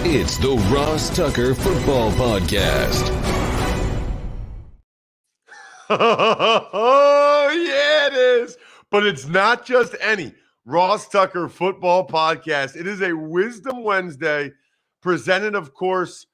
It's the Ross Tucker Football Podcast. Oh, yeah, it is. But it's not just any Ross Tucker Football Podcast. It is a Wisdom Wednesday presented, of course,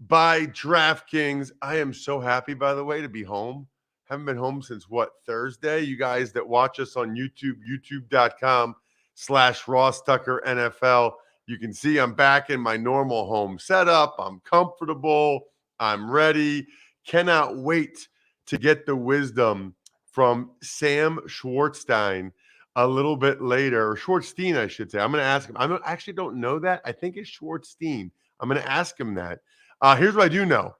by DraftKings. I am so happy, by the way, to be home. Haven't been home since, Thursday? You guys that watch us on YouTube, youtube.com/Ross Tucker NFL. You can see I'm back in my normal home setup. I'm comfortable. I'm ready. Cannot wait to get the wisdom from Sam Schwartzstein a little bit later, or Schwartzstein, I should say. I'm going to ask him. Actually don't know that. I think it's Schwartzstein. I'm going to ask him that. Here's what I do know.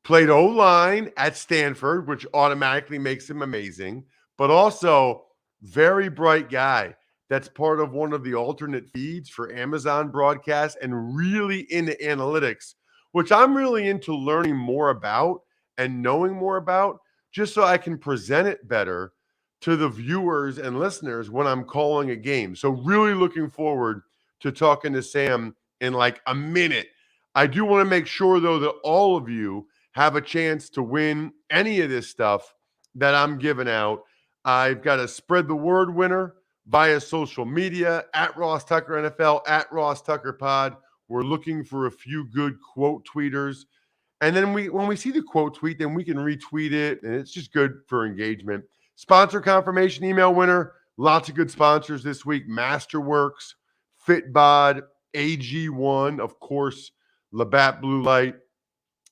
Played O-line at Stanford, which automatically makes him amazing, but also very bright guy. That's part of one of the alternate feeds for Amazon broadcast and really into analytics, which I'm really into learning more about and knowing more about, just so I can present it better to the viewers and listeners when I'm calling a game. So really looking forward to talking to Sam in like a minute. I do want to make sure, though, that all of you have a chance to win any of this stuff that I'm giving out. I've got a spread the word winner via social media at Ross Tucker NFL, at Ross Tucker Pod. We're looking for a few good quote tweeters. And then when we see the quote tweet, then we can retweet it, and it's just good for engagement. Sponsor confirmation email winner. Lots of good sponsors this week. Masterworks, Fitbod, AG1, of course, Labatt Blue Light.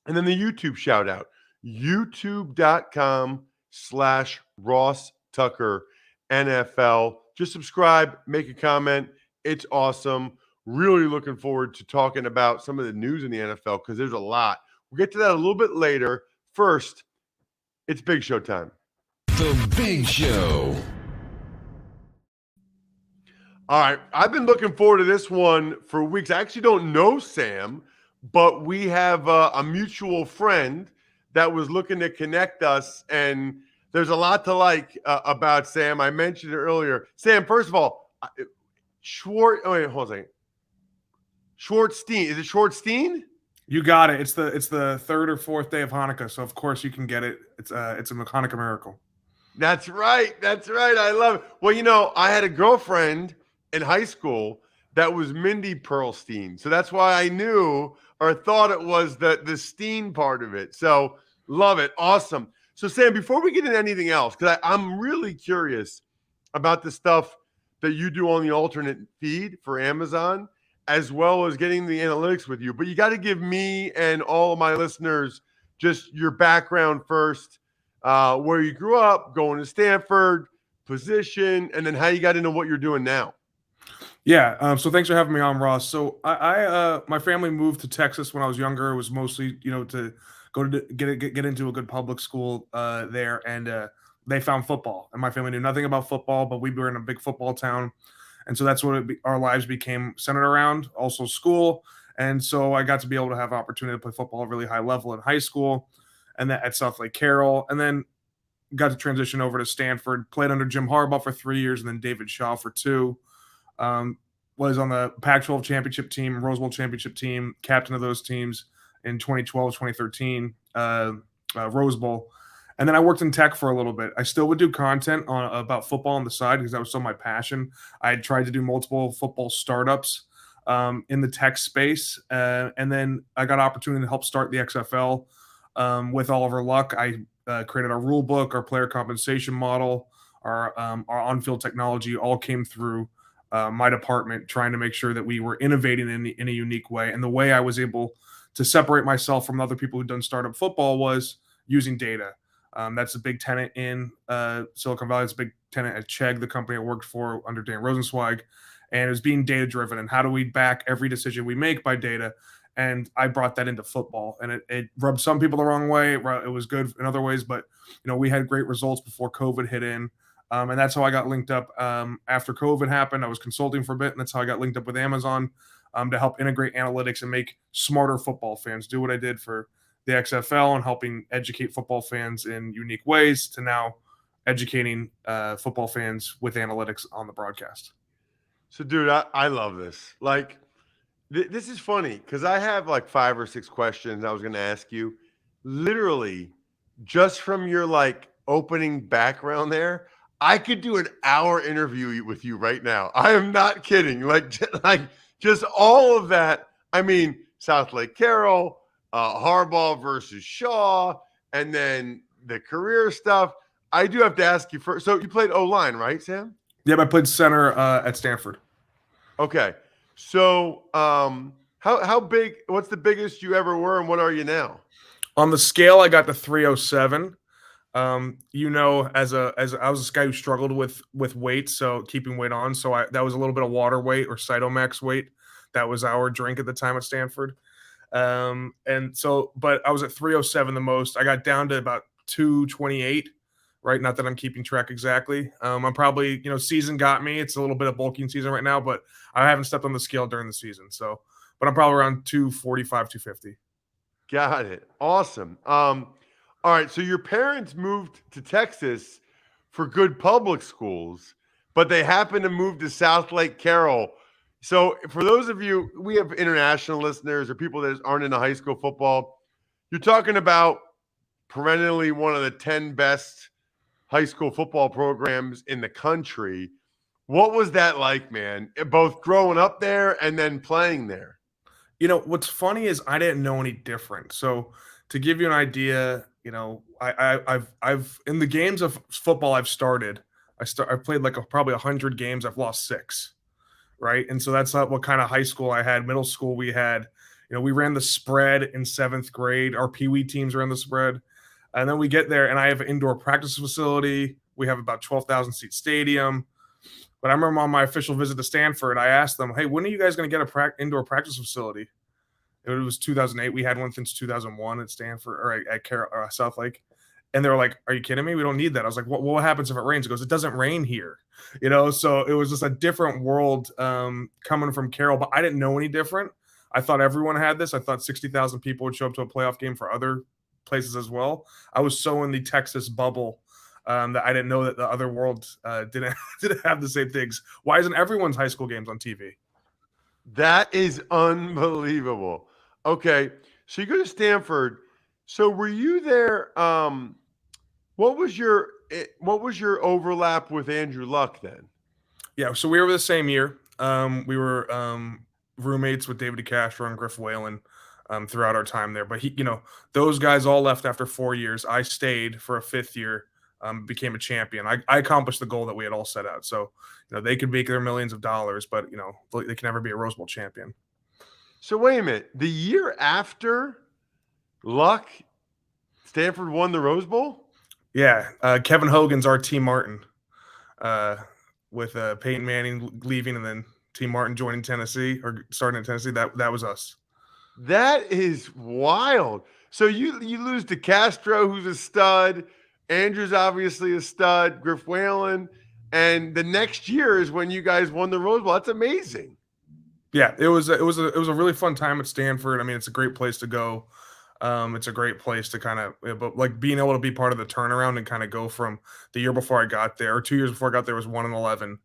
And then the YouTube shout out, youtube.com/Ross Tucker NFL. Just subscribe, make a comment. It's awesome. Really looking forward to talking about some of the news in the NFL because there's a lot. We'll get to that a little bit later. First, it's Big Show time. The Big Show. All right. I've been looking forward to this one for weeks. I actually don't know Sam, but we have a mutual friend that was looking to connect us, and there's a lot to like about Sam. I mentioned it earlier. Sam, first of all, hold on a second. Schwartzstein. Is it Schwartzstein? You got it. It's the third or fourth day of Hanukkah, so of course you can get it. It's a Hanukkah miracle. That's right. I love it. Well, I had a girlfriend in high school that was Mindy Pearlstein. So that's why I knew or thought it was the Steen part of it. So love it. Awesome. So Sam, before we get into anything else, because I'm really curious about the stuff that you do on the alternate feed for Amazon, as well as getting the analytics with you. But you got to give me and all of my listeners just your background first, where you grew up, going to Stanford, position, and then how you got into what you're doing now. Yeah. So thanks for having me on, Ross. So my family moved to Texas when I was younger. It was mostly, to go to get into a good public school there, and they found football. And my family knew nothing about football, but we were in a big football town, and so that's what our lives became centered around. Also school, and so I got to be able to have opportunity to play football at a really high level in high school, and then at South Lake Carroll, and then got to transition over to Stanford. Played under Jim Harbaugh for 3 years, and then David Shaw for 2. Was on the Pac-12 championship team, Rose Bowl championship team, captain of those teams in 2012, 2013, Rose Bowl. And then I worked in tech for a little bit. I still would do content about football on the side because that was still my passion. I had tried to do multiple football startups in the tech space. And then I got an opportunity to help start the XFL with Oliver Luck. I created our rule book, our player compensation model, our on-field technology all came through my department, trying to make sure that we were innovating in a unique way. And the way I was able to separate myself from other people who'd done startup football was using data. That's a big tenet in Silicon Valley. It's a big tenet at Chegg, the company I worked for under Dan Rosenzweig. And it was being data-driven. And how do we back every decision we make by data? And I brought that into football. And it rubbed some people the wrong way. It was good in other ways. But, we had great results before COVID hit in. And that's how I got linked up after COVID happened. I was consulting for a bit, and that's how I got linked up with Amazon to help integrate analytics and make smarter football fans do what I did for the XFL and helping educate football fans in unique ways to now educating football fans with analytics on the broadcast. So, dude, I love this. Like, This is funny because I have like 5 or 6 questions I was going to ask you. Literally, just from your like opening background there, I could do an hour interview with you right now. I am not kidding. Like just all of that. I mean, South Lake Carroll, Harbaugh versus Shaw, and then the career stuff. I do have to ask you first. So you played O line, right, Sam? Yeah, I played center at Stanford. Okay. So, how big? What's the biggest you ever were, and what are you now? On the scale, I got to 307. As I was this guy who struggled with weight, so keeping weight on. So that was a little bit of water weight or Cytomax weight. That was our drink at the time at Stanford. But I was at 307 the most. I got down to about 228. Right, not that I'm keeping track exactly. I'm probably, season got me. It's a little bit of bulking season right now, but I haven't stepped on the scale during the season. So, but I'm probably around 245, 250. Got it. Awesome. All right. So your parents moved to Texas for good public schools, but they happened to move to South Lake Carroll. So for those of you, we have international listeners or people that aren't into high school football. You're talking about perennially one of the 10 best high school football programs in the country. What was that like, man? Both growing up there and then playing there. What's funny is I didn't know any different. So to give you an idea, I've in the games of football I've started, I've played like probably 100 games. I've lost 6, right? And so that's not what kind of high school I had. Middle school we had, we ran the spread in 7th grade. Our Pee Wee teams ran the spread, and then we get there, and I have an indoor practice facility. We have about 12,000 seat stadium. But I remember on my official visit to Stanford, I asked them, "Hey, when are you guys going to get a indoor practice facility?" It was 2008. We had one since 2001 at Stanford or at South Lake. And they were like, "Are you kidding me? We don't need that." I was like, What happens if it rains?" It goes, "It doesn't rain here." So it was just a different world coming from Carroll, but I didn't know any different. I thought everyone had this. I thought 60,000 people would show up to a playoff game for other places as well. I was so in the Texas bubble that I didn't know that the other world didn't have the same things. Why isn't everyone's high school games on TV? That is unbelievable. Okay, so you go to Stanford. So were you there? What was your overlap with Andrew Luck then? Yeah, so we were the same year. We were roommates with David DeCastro and Griff Whalen throughout our time there. But those guys all left after 4 years. I stayed for a 5th year, became a champion. I accomplished the goal that we had all set out. So they could make their millions of dollars, but they can never be a Rose Bowl champion. So wait a minute. The year after Luck, Stanford won the Rose Bowl? Yeah, Kevin Hogan's our T. Martin, with Peyton Manning leaving and then T. Martin joining Tennessee or starting in Tennessee. That was us. That is wild. So you lose to Castro, who's a stud. Andrew's obviously a stud. Griff Whalen, and the next year is when you guys won the Rose Bowl. That's amazing. Yeah, it was a really fun time at Stanford. I mean, it's a great place to go. It's a great place to kind of, but like being able to be part of the turnaround and kind of go from the year before I got there, or 2 years before I got there, was 1-11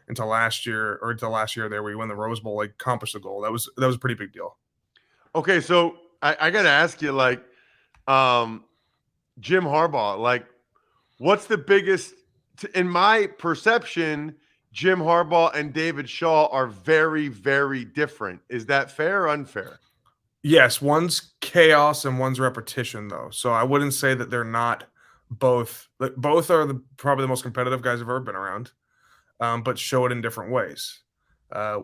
until last year there where you win the Rose Bowl, like accomplished the goal. That was a pretty big deal. Okay, so I got to ask you, like, Jim Harbaugh, like, what's the biggest? In my perception, Jim Harbaugh and David Shaw are very, very different. Is that fair or unfair? Yes, one's chaos and one's repetition, though. So I wouldn't say that they're not both. Both are probably the most competitive guys I've ever been around, but show it in different ways.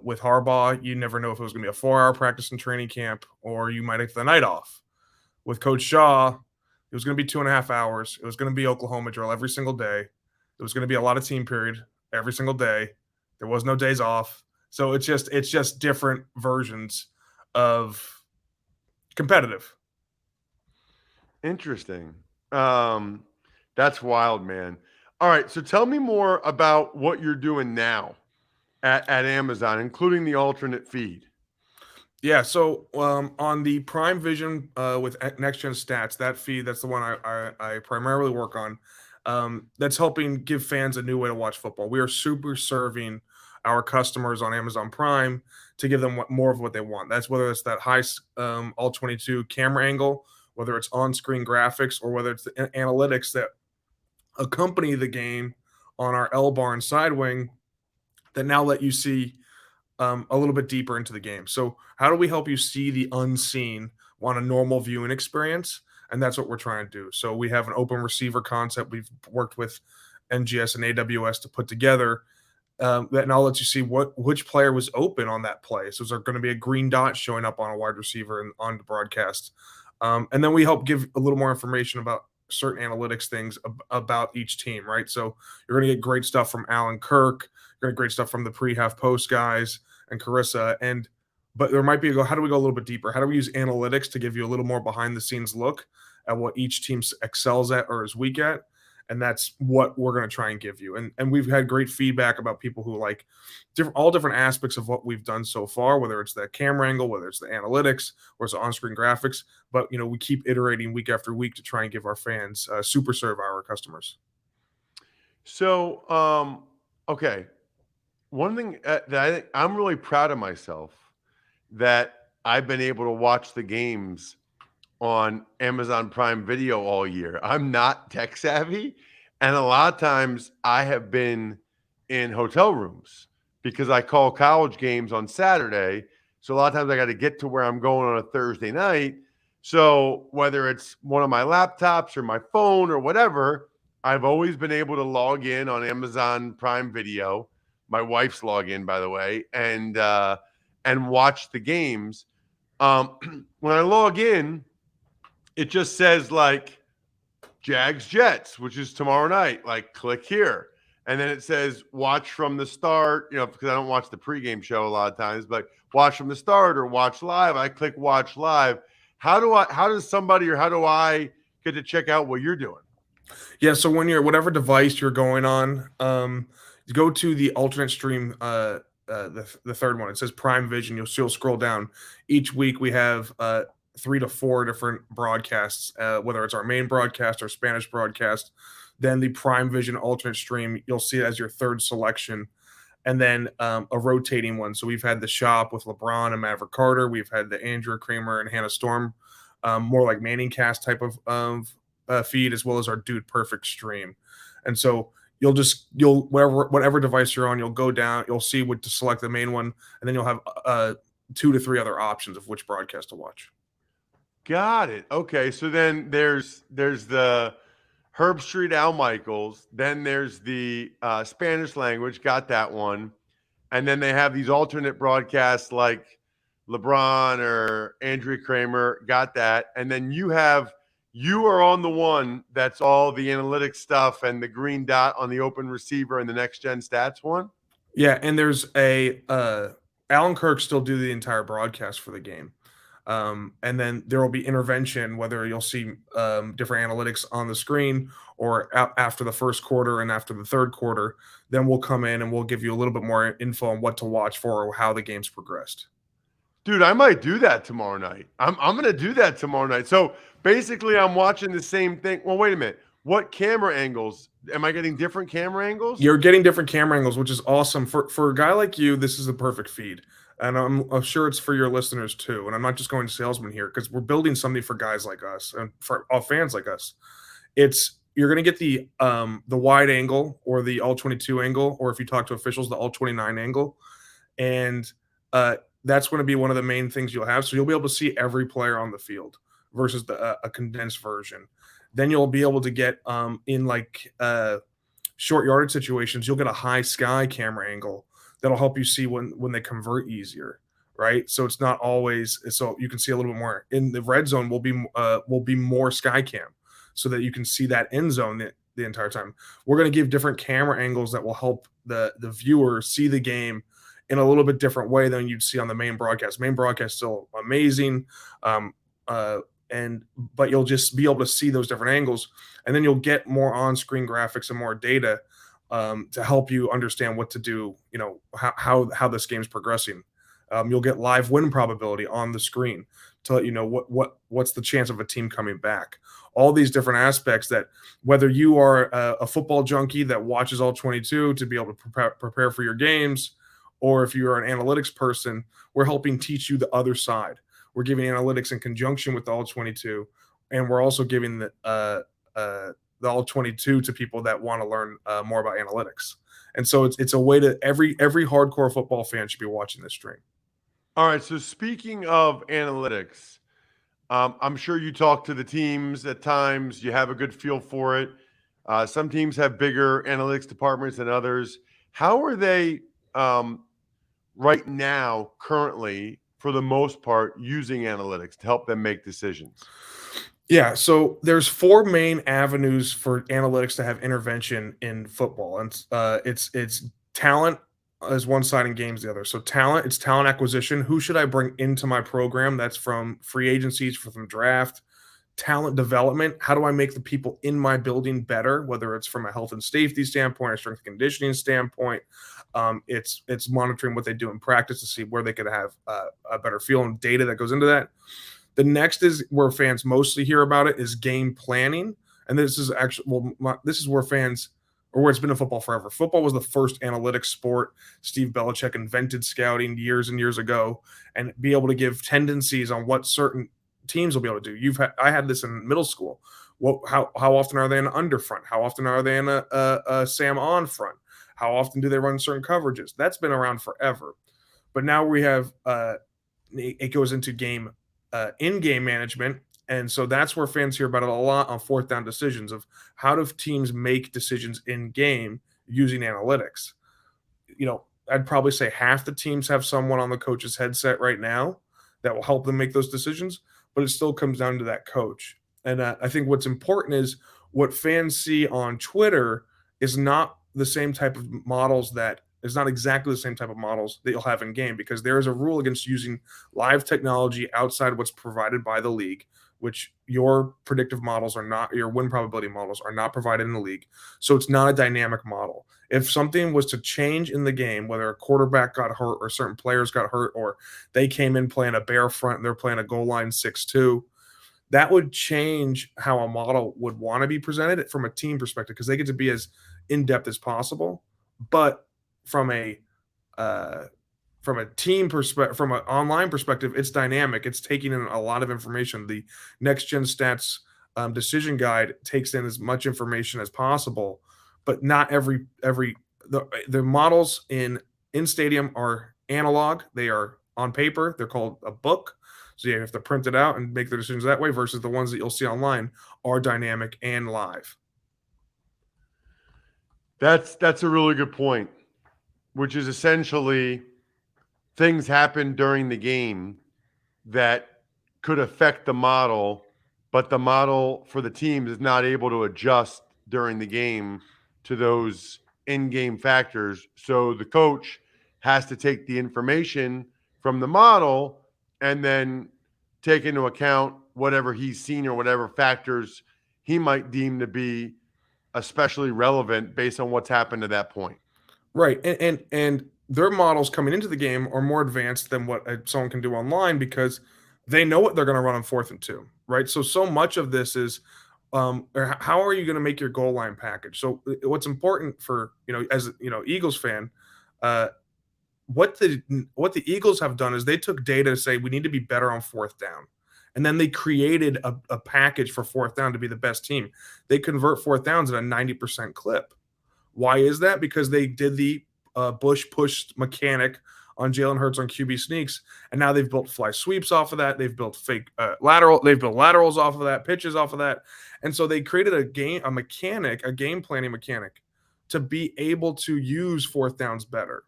With Harbaugh, you never know if it was going to be a 4-hour practice and training camp or you might have the night off. With Coach Shaw, it was going to be 2.5 hours. It was going to be Oklahoma drill every single day. It was going to be a lot of team period every single day. There was no days off. So it's just different versions of competitive. Interesting. That's wild, man. All right, so tell me more about what you're doing now at Amazon, including the alternate feed. Yeah, so on the Prime Vision with Next Gen Stats, that feed, that's the one I primarily work on. That's helping give fans a new way to watch football. We are super serving our customers on Amazon Prime to give them more of what they want. That's whether it's that high all 22 camera angle, whether it's on-screen graphics, or whether it's the analytics that accompany the game on our L-bar and side wing that now let you see a little bit deeper into the game. So how do we help you see the unseen on a normal viewing experience? And that's what we're trying to do. So we have an open receiver concept we've worked with NGS and AWS to put together that now lets you see which player was open on that play. So is there going to be a green dot showing up on a wide receiver and on the broadcast? And then we help give a little more information about certain analytics things about each team, right? So you're going to get great stuff from Alan Kirk. You're going to get great stuff from the pre-half post guys and Carissa. But there might be how do we go a little bit deeper? How do we use analytics to give you a little more behind the scenes look at what each team excels at or is weak at? And that's what we're going to try and give you. And we've had great feedback about people who like all different aspects of what we've done so far, whether it's the camera angle, whether it's the analytics, or it's the on-screen graphics. But, we keep iterating week after week to try and give our fans super serve our customers. So, okay. One thing that I think I'm really proud of myself that I've been able to watch the games on Amazon Prime Video all year. I'm not tech savvy, and a lot of times I have been in hotel rooms because I call college games on Saturday. So a lot of times I got to get to where I'm going on a Thursday night. So whether it's one of my laptops or my phone or whatever, I've always been able to log in on Amazon Prime Video. My wife's login, by the way, and watch the games. When I log in, it just says like Jags Jets, which is tomorrow night. Like, click here. And then it says watch from the start, because I don't watch the pregame show a lot of times, but watch from the start or watch live. I click watch live. How do I get to check out what you're doing? Yeah, so when you're whatever device you're going on, go to the alternate stream, the third one. It says Prime Vision. You'll scroll down. Each week we have 3 to 4 different broadcasts, whether it's our main broadcast or Spanish broadcast. Then the Prime Vision alternate stream, you'll see it as your third selection. And then a rotating one. So we've had the shop with LeBron and Maverick Carter. We've had the Andrew Kramer and Hannah Storm, more like Manning cast type of feed, as well as our Dude Perfect stream. And so you'll whatever device you're on, you'll go down, you'll see what to select the main one, and then you'll have 2 to 3 other options of which broadcast to watch. Got it. Okay, so then there's the Herb Street Al Michaels. Then there's the Spanish language. Got that one. And then they have these alternate broadcasts like LeBron or Andrew Kramer. Got that. And then you are on the one that's all the analytics stuff and the green dot on the open receiver and the next gen stats one. Yeah, and there's Alan Kirk still do the entire broadcast for the game. And then there will be intervention, whether you'll see different analytics on the screen or after the first quarter and after the third quarter. Then we'll come in and we'll give you a little bit more info on what to watch for or how the game's progressed. Dude, I might do that tomorrow night. I'm going to do that tomorrow night. So basically, I'm watching the same thing. Well, wait a minute. What camera angles? Am I getting different camera angles? You're getting different camera angles, which is awesome. For a guy like you, this is the perfect feed. And I'm sure it's for your listeners too. And I'm not just going to salesman here because we're building something for guys like us and for all fans like us. You're going to get the wide angle or the all 22 angle, or if you talk to officials, the all 29 angle. And that's going to be one of the main things you'll have. So you'll be able to see every player on the field versus a condensed version. Then you'll be able to get in like short yardage situations, you'll get a high sky camera angle that'll help you see when they convert easier, right? So it's not always, so you can see a little bit more. In the red zone will be more sky cam so that you can see that end zone the entire time. We're going to give different camera angles that will help the viewer see the game in a little bit different way than you'd see on the main broadcast. Main broadcast is still amazing, but you'll just be able to see those different angles, and then you'll get more on-screen graphics and more data to help you understand what to do, how this game's progressing. You'll get live win probability on the screen to let you know what's the chance of a team coming back. All these different aspects that whether you are a football junkie that watches all 22 to be able to prepare for your games, Or if you're an analytics person, we're helping teach you the other side. We're giving analytics in conjunction with the all 22, and we're also giving the all 22 to people that want to learn more about analytics. And so it's a way to every hardcore football fan should be watching this stream. All right. So speaking of analytics, I'm sure you talk to the teams at times. You have a good feel for it. Some teams have bigger analytics departments than others. How are they right now, currently, for the most part, using analytics to help them make decisions? Yeah, so there's 4 main avenues for analytics to have intervention in football, and it's talent as one side and games the other. So talent, it's talent acquisition. Who should I bring into my program? That's from free agencies, from draft. Talent development. How do I make the people in my building better? Whether it's from a health and safety standpoint or strength and conditioning standpoint, it's monitoring what they do in practice to see where they could have a better feel, and data that goes into that. The next is where fans mostly hear about it is game planning. And this is actually, this is where fans, or where it's been in football forever. Football was the first analytics sport. Steve Belichick invented scouting years and years ago, and be able to give tendencies on what certain teams will be able to do. I had this in middle school. How often are they in an under front? How often are they in a Sam on front? How often do they run certain coverages? That's been around forever. But now we have it goes into in-game management, and so that's where fans hear about it a lot on fourth down decisions of how do teams make decisions in game using analytics. I'd probably say half the teams have someone on the coach's headset right now that will help them make those decisions, but it still comes down to that coach. And I think what's important is what fans see on Twitter is not the same type of models that is not exactly the same type of models that you'll have in game, because there is a rule against using live technology outside what's provided by the league, which your predictive models are not, your win probability models are not provided in the league. So it's not a dynamic model. If something was to change in the game, whether a quarterback got hurt or certain players got hurt, or they came in playing a bear front and they're playing a goal line 6-2, that would change how a model would want to be presented from a team perspective, because they get to be as in-depth as possible. But from a team perspective, from an online perspective, it's dynamic. It's taking in a lot of information. The Next Gen Stats decision guide takes in as much information as possible, but not the models in stadium are analog. They are on paper. They're called a book. So you have to print it out and make the decisions that way, versus the ones that you'll see online are dynamic and live. That's a really good point, which is essentially things happen during the game that could affect the model, but the model for the teams is not able to adjust during the game to those in-game factors. So the coach has to take the information from the model and then take into account whatever he's seen or whatever factors he might deem to be especially relevant based on what's happened to that point. Right. And their models coming into the game are more advanced than what someone can do online, because they know what they're going to run on 4th and 2, right? So much of this is how are you going to make your goal line package? So what's important for, as Eagles fan, what the Eagles have done is they took data to say we need to be better on 4th down. And then they created a package for 4th down to be the best team. They convert 4th downs at a 90% clip. Why is that? Because they did the Bush push mechanic on Jalen Hurts on QB sneaks, and now they've built fly sweeps off of that. They've built fake they've built laterals off of that, pitches off of that, and so they created a game planning mechanic to be able to use 4th downs better.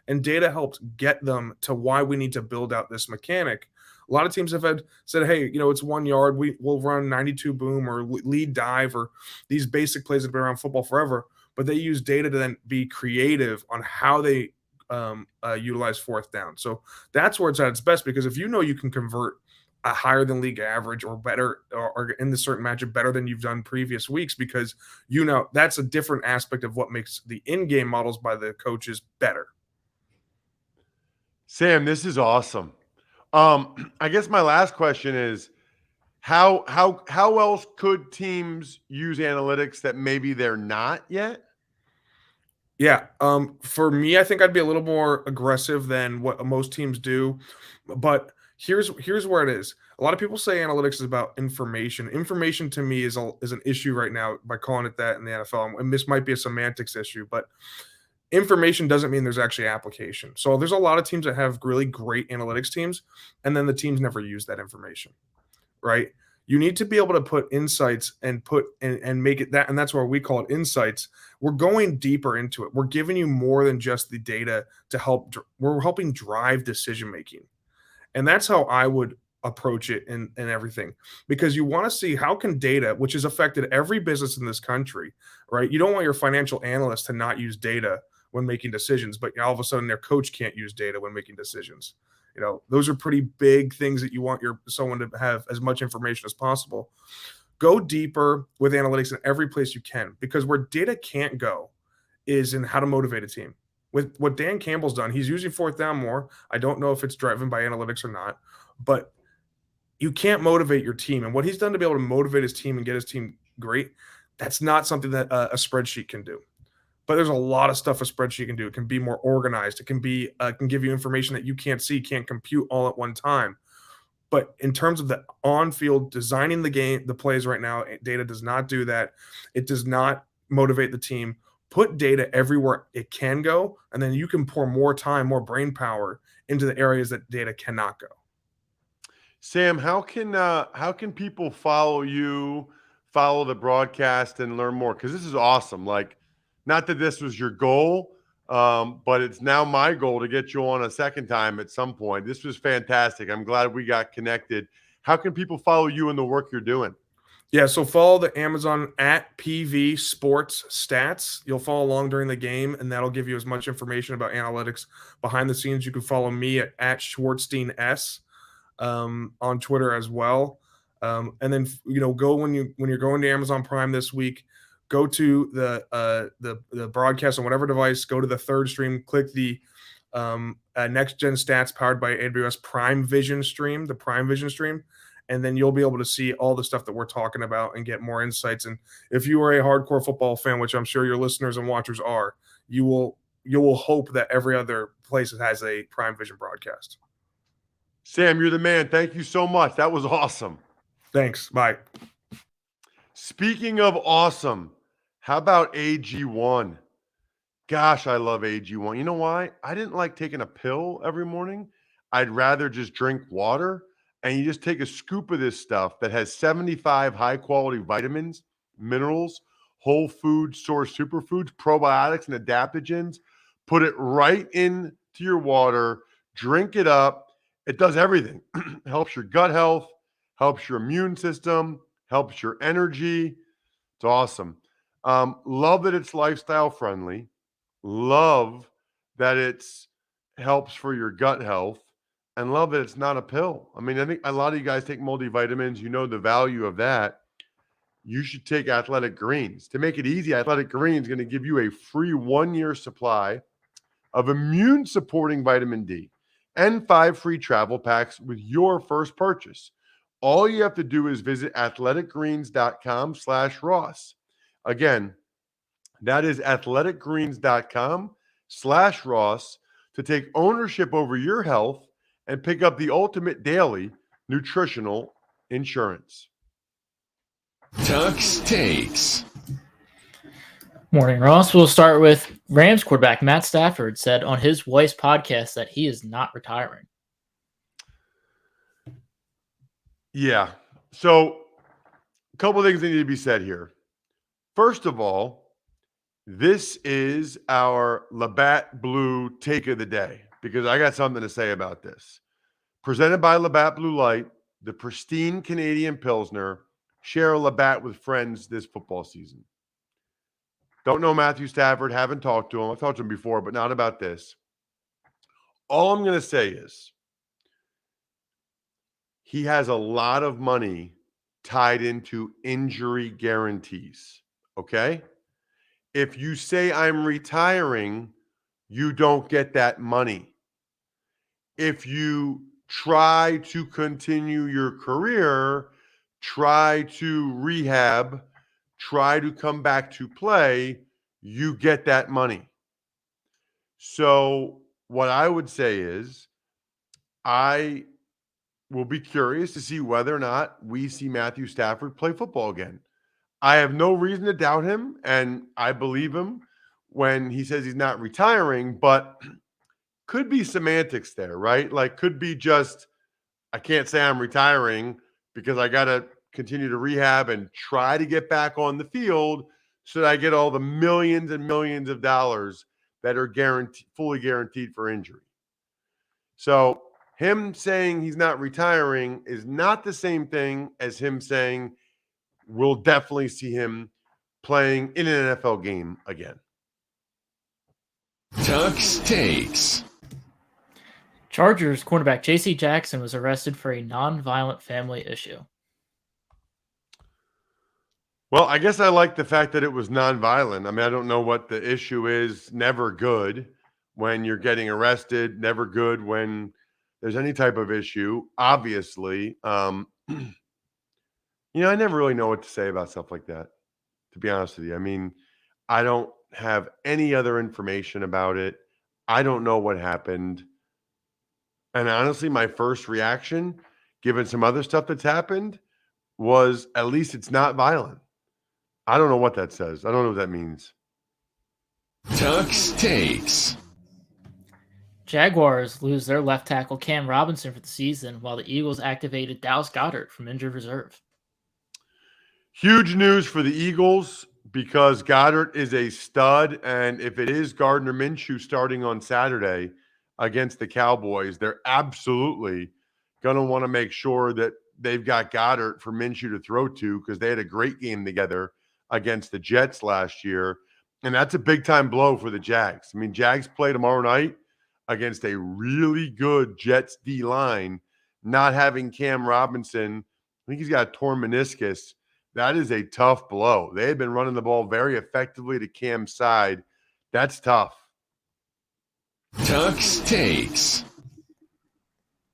And data helped get them to why we need to build out this mechanic. A lot of teams have said, hey, it's 1 yard. We'll run 92 boom or lead dive or these basic plays that have been around football forever. But they use data to then be creative on how they utilize 4th down. So that's where it's at its best, because if you can convert a higher than league average or better, or in the certain matchup better than you've done previous weeks, because that's a different aspect of what makes the in-game models by the coaches better. Sam, this is awesome. I guess my last question is how else could teams use analytics that maybe they're not yet? Yeah, for me, I think I'd be a little more aggressive than what most teams do, but here's where it is. A lot of people say analytics is about information. Information to me is an issue right now by calling it that in the NFL, and this might be a semantics issue, but information doesn't mean there's actually application. So there's a lot of teams that have really great analytics teams, and then the teams never use that information, right? You need to be able to put insights and make it that, and that's why we call it insights. We're going deeper into it. We're giving you more than just the data to help. We're helping drive decision making, and that's how I would approach it and everything, because you want to see how can data, which has affected every business in this country, right? You don't want your financial analyst to not use data when making decisions, but all of a sudden their coach can't use data when making decisions. Those are pretty big things that you want your someone to have as much information as possible. Go deeper with analytics in every place you can, because where data can't go is in how to motivate a team. With what Dan Campbell's done, he's using fourth down more. I don't know if it's driven by analytics or not, but you can't motivate your team. And what he's done to be able to motivate his team and get his team great, that's not something that a spreadsheet can do. But there's a lot of stuff a spreadsheet can do. It can be more organized. It can give you information that you can't see, can't compute all at one time. But in terms of the on-field designing the game, the plays right now, data does not do that. It does not motivate the team. Put data everywhere it can go, and then you can pour more time, more brain power into the areas that data cannot go. Sam, how can people follow you, follow the broadcast, and learn more? Because this is awesome. Like, not that this was your goal, but it's now my goal to get you on a second time at some point. This was fantastic. I'm glad we got connected. How can people follow you and the work you're doing? Yeah, so follow the Amazon at PV Sports Stats. You'll follow along during the game, and that'll give you as much information about analytics behind the scenes. You can follow me at Schwartzstein S on Twitter as well. And then go when you're going to Amazon Prime this week, go to the broadcast on whatever device. Go to the third stream, click the Next Gen Stats powered by AWS Prime Vision stream, the Prime Vision stream, and then you'll be able to see all the stuff that we're talking about and get more insights. And if you are a hardcore football fan, which I'm sure your listeners and watchers are, you will hope that every other place has a Prime Vision broadcast. Sam, you're the man. Thank you so much. That was awesome. Thanks. Bye. Speaking of awesome, how about AG1? Gosh, I love AG1. You know why? I didn't like taking a pill every morning. I'd rather just drink water. And you just take a scoop of this stuff that has 75 high quality vitamins, minerals, whole food source superfoods, probiotics, and adaptogens. Put it right into your water, drink it up. It does everything. Helps your gut health, helps your immune system, helps your energy. It's awesome. Love that it's lifestyle friendly. Love that it's helps for your gut health, and love that it's not a pill. I mean, I think a lot of you guys take multivitamins. You know the value of that. You should take Athletic Greens. To make it easy, Athletic Greens is going to give you a free 1-year supply of immune supporting vitamin D and 5 free travel packs with your first purchase. All you have to do is visit athleticgreens.com/Ross. Again, that is athleticgreens.com/Ross to take ownership over your health and pick up the ultimate daily nutritional insurance. Tuck's Takes. Morning, Ross. We'll start with Rams quarterback Matt Stafford said on his wife's podcast that he is not retiring. Yeah. So a couple of things that need to be said here. First of all, this is our Labatt Blue take of the day because I got something to say about this. Presented by Labatt Blue Light, the pristine Canadian Pilsner. Share a Labatt with friends this football season. Don't know Matthew Stafford, haven't talked to him. I've talked to him before, but not about this. All I'm going to say is he has a lot of money tied into injury guarantees, okay? If you say I'm retiring, you don't get that money. If you try to continue your career, try to rehab, try to come back to play, you get that money. So what I would say is I will be curious to see whether or not we see Matthew Stafford play football again. I have no reason to doubt him, and I believe him when he says he's not retiring, but could be semantics there, right? Like, could be just, I can't say I'm retiring because I got to continue to rehab and try to get back on the field so that I get all the millions and millions of dollars that are fully guaranteed for injury. So him saying he's not retiring is not the same thing as him saying we'll definitely see him playing in an NFL game again. Tuck's Takes. Chargers cornerback J.C. Jackson was arrested for a non-violent family issue. Well, I guess I like the fact that it was nonviolent. I mean, I don't know what the issue is. Never good when you're getting arrested. Never good when there's any type of issue, obviously. I never really know what to say about stuff like that, to be honest with you. I mean, I don't have any other information about it. I don't know what happened. And honestly, my first reaction, given some other stuff that's happened, was at least it's not violent. I don't know what that says. I don't know what that means. Tuck's Takes. Jaguars lose their left tackle Cam Robinson for the season, while the Eagles activated Dallas Goedert from injured reserve. Huge news for the Eagles because Goddard is a stud, and if it is Gardner Minshew starting on Saturday against the Cowboys, they're absolutely going to want to make sure that they've got Goddard for Minshew to throw to because they had a great game together against the Jets last year, and that's a big-time blow for the Jags. I mean, Jags play tomorrow night against a really good Jets D-line. Not having Cam Robinson, I think he's got a torn meniscus. That is a tough blow. They had been running the ball very effectively to Cam's side. That's tough. Tuck's Takes.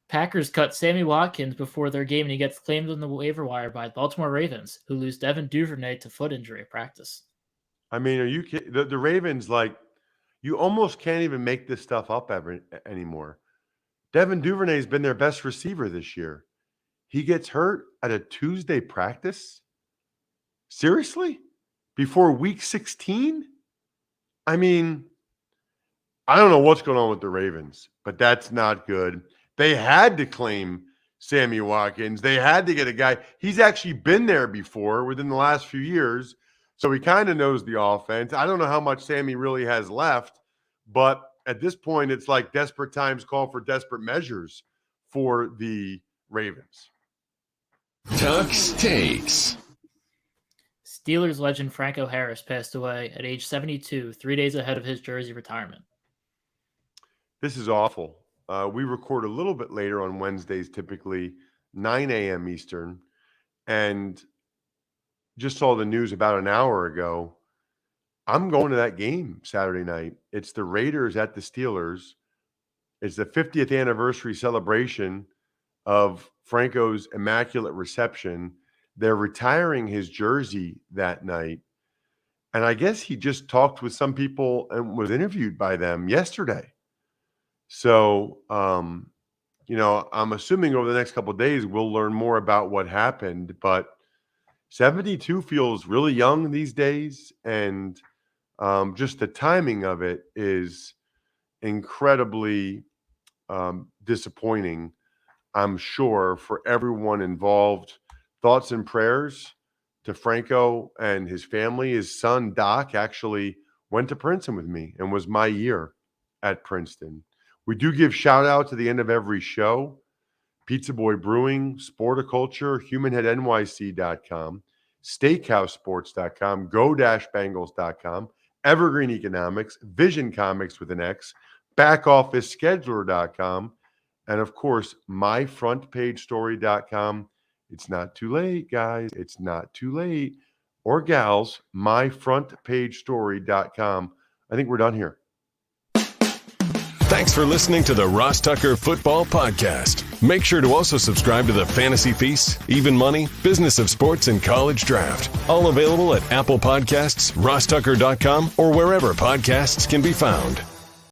Packers cut Sammy Watkins before their game, and he gets claimed on the waiver wire by Baltimore Ravens, who lose Devin Duvernay to foot injury at practice. I mean, are you kidding? The Ravens, like, you almost can't even make this stuff up anymore. Devin Duvernay has been their best receiver this year. He gets hurt at a Tuesday practice? Seriously? Before week 16? I mean, I don't know what's going on with the Ravens, but that's not good. They had to claim Sammy Watkins. They had to get a guy. He's actually been there before within the last few years, so he kind of knows the offense. I don't know how much Sammy really has left, but at this point, it's like desperate times call for desperate measures for the Ravens. Tuck's Takes. Steelers legend Franco Harris passed away at age 72, 3 days ahead of his jersey retirement. This is awful. We record a little bit later on Wednesdays, typically 9 a.m. Eastern, and just saw the news about an hour ago. I'm going to that game Saturday night. It's the Raiders at the Steelers. It's the 50th anniversary celebration of Franco's immaculate reception. They're retiring his jersey that night. And I guess he just talked with some people and was interviewed by them yesterday. So, I'm assuming over the next couple of days, we'll learn more about what happened, but 72 feels really young these days. And just the timing of it is incredibly disappointing, I'm sure, for everyone involved. Thoughts and prayers to Franco and his family. His son, Doc, actually went to Princeton with me and was my year at Princeton. We do give shout out to the end of every show. Pizza Boy Brewing, Sporticulture, HumanHeadNYC.com, SteakhouseSports.com, Go-Bangles.com, Evergreen Economics, Vision Comics with an X, BackOfficeScheduler.com, and of course, MyFrontPageStory.com. It's not too late, guys. It's not too late. Or gals, MyFrontPageStory.com. I think we're done here. Thanks for listening to the Ross Tucker Football Podcast. Make sure to also subscribe to the Fantasy Feast, Even Money, Business of Sports, and College Draft. All available at Apple Podcasts, RossTucker.com, or wherever podcasts can be found.